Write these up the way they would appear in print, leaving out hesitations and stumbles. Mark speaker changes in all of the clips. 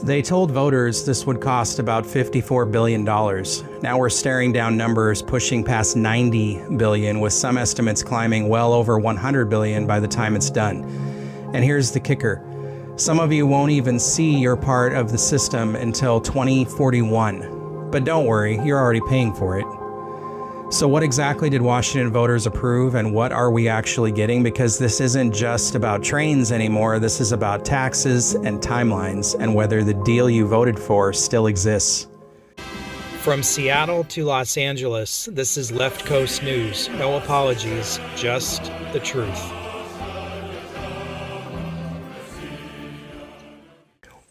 Speaker 1: They told voters this would cost about $54 billion. Now we're staring down numbers pushing past $90 billion, with some estimates climbing well over $100 billion by the time it's done. And here's the kicker. Some of you won't even see your part of the system until 2041. But don't worry, you're already paying for it. So what exactly did Washington voters approve, and what are we actually getting? Because this isn't just about trains anymore. This is about taxes and timelines and whether the deal you voted for still exists. From Seattle to Los Angeles, this is Left Coast News. No apologies, just the truth.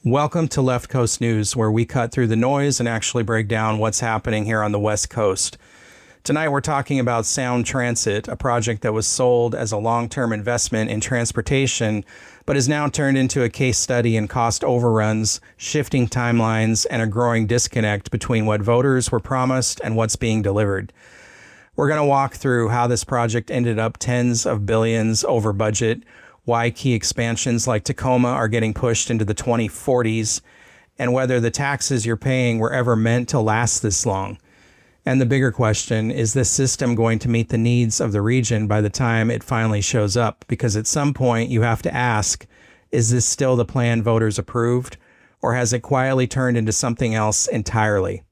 Speaker 1: Welcome to Left Coast News, where we cut through the noise and actually break down what's happening here on the West Coast. Tonight we're talking about Sound Transit, a project that was sold as a long-term investment in transportation, but is now turned into a case study in cost overruns, shifting timelines, and a growing disconnect between what voters were promised and what's being delivered. We're going to walk through how this project ended up tens of billions over budget, why key expansions like Tacoma are getting pushed into the 2040s, and whether the taxes you're paying were ever meant to last this long. And the bigger question, is this system going to meet the needs of the region by the time it finally shows up? Because at some point you have to ask, is this still the plan voters approved, or has it quietly turned into something else entirely?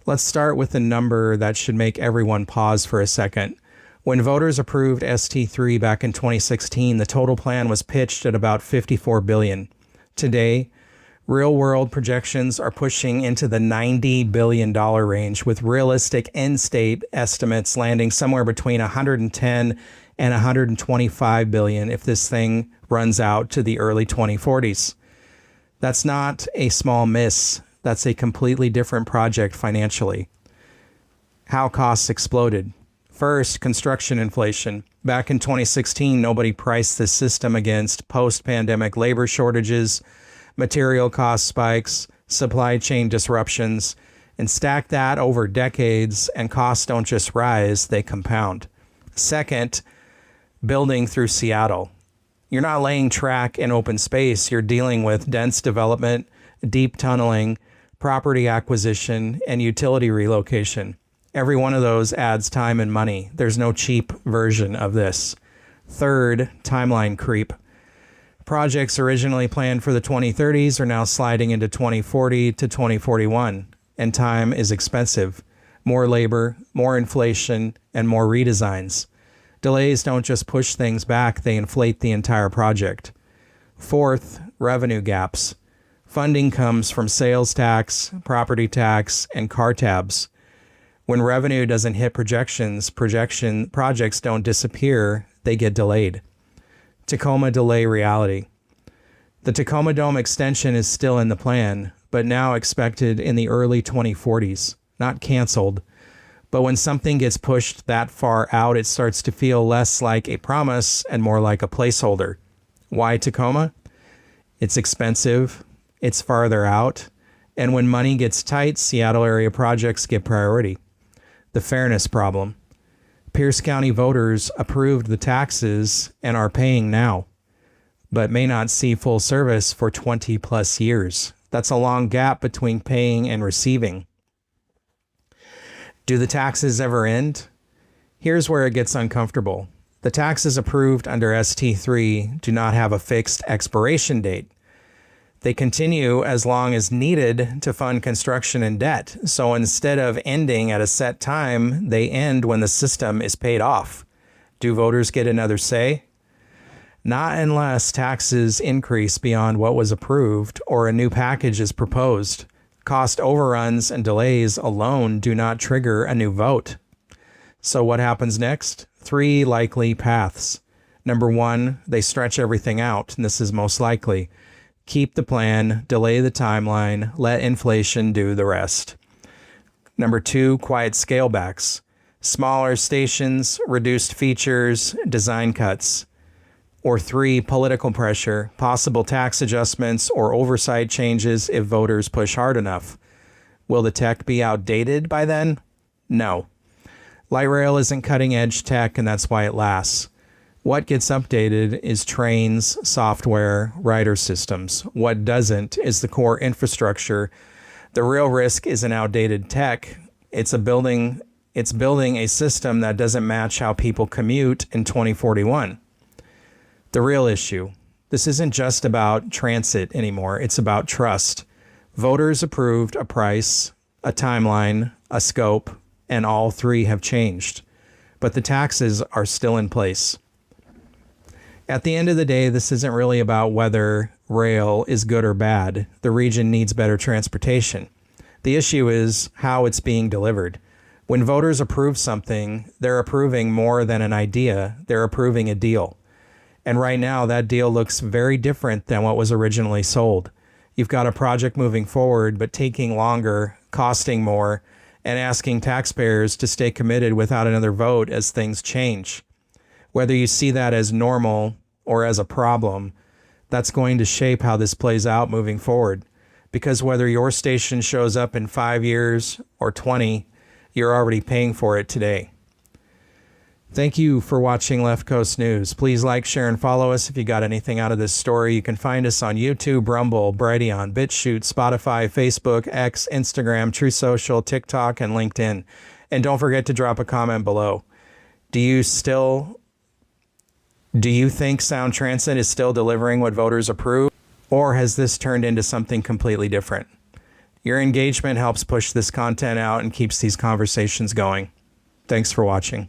Speaker 1: Let's start with a number that should make everyone pause for a second. When voters approved ST3 back in 2016, the total plan was pitched at about $54 billion. Today, real-world projections are pushing into the $90 billion range, with realistic end-state estimates landing somewhere between $110 and $125 billion if this thing runs out to the early 2040s. That's not a small miss. That's a completely different project financially. How costs exploded. First, construction inflation. Back in 2016, nobody priced this system against post-pandemic labor shortages, material cost spikes, supply chain disruptions, and stack that over decades, and costs don't just rise, they compound. Second, building through Seattle. You're not laying track in open space, you're dealing with dense development, deep tunneling, property acquisition, and utility relocation. Every one of those adds time and money. There's no cheap version of this. Third, timeline creep. Projects originally planned for the 2030s are now sliding into 2040 to 2041, and time is expensive. More labor, more inflation, and more redesigns. Delays don't just push things back, they inflate the entire project. Fourth, revenue gaps. Funding comes from sales tax, property tax, and car tabs. When revenue doesn't hit projections, projects don't disappear, they get delayed. Tacoma delay reality. The Tacoma Dome extension is still in the plan, but now expected in the early 2040s, not canceled. But when something gets pushed that far out, it starts to feel less like a promise and more like a placeholder. Why Tacoma? It's expensive, it's farther out, and when money gets tight, Seattle area projects get priority. The fairness problem. Pierce County voters approved the taxes and are paying now, but may not see full service for 20 plus years. That's a long gap between paying and receiving. Do the taxes ever end? Here's where it gets uncomfortable. The taxes approved under ST3 do not have a fixed expiration date. They continue as long as needed to fund construction and debt. So instead of ending at a set time, they end when the system is paid off. Do voters get another say? Not unless taxes increase beyond what was approved or a new package is proposed. Cost overruns and delays alone do not trigger a new vote. So what happens next? Three likely paths. Number one, they stretch everything out, and this is most likely. Keep the plan, delay the timeline, let inflation do the rest. Number two, quiet scalebacks. Smaller stations, reduced features, design cuts. Or three, political pressure, possible tax adjustments or oversight changes if voters push hard enough. Will the tech be outdated by then? No. Light rail isn't cutting edge tech, and that's why it lasts. What gets updated is trains, software, rider systems. What doesn't is the core infrastructure. The real risk isn't outdated tech. It's building a system that doesn't match how people commute in 2041. The real issue. This isn't just about transit anymore. It's about trust. Voters approved a price, a timeline, a scope, and all three have changed. But the taxes are still in place. At the end of the day, this isn't really about whether rail is good or bad. The region needs better transportation. The issue is how it's being delivered. When voters approve something, they're approving more than an idea. They're approving a deal. And right now, that deal looks very different than what was originally sold. You've got a project moving forward, but taking longer, costing more, and asking taxpayers to stay committed without another vote as things change. Whether you see that as normal or as a problem, that's going to shape how this plays out moving forward. Because whether your station shows up in 5 years or 20, you're already paying for it today. Thank you for watching Left Coast News. Please like, share, and follow us if you got anything out of this story. You can find us on YouTube, Rumble, Brighteon, BitChute, Spotify, Facebook, X, Instagram, True Social, TikTok, and LinkedIn. And don't forget to drop a comment below. Do you think Sound Transit is still delivering what voters approve? Or has this turned into something completely different? Your engagement helps push this content out and keeps these conversations going. Thanks for watching.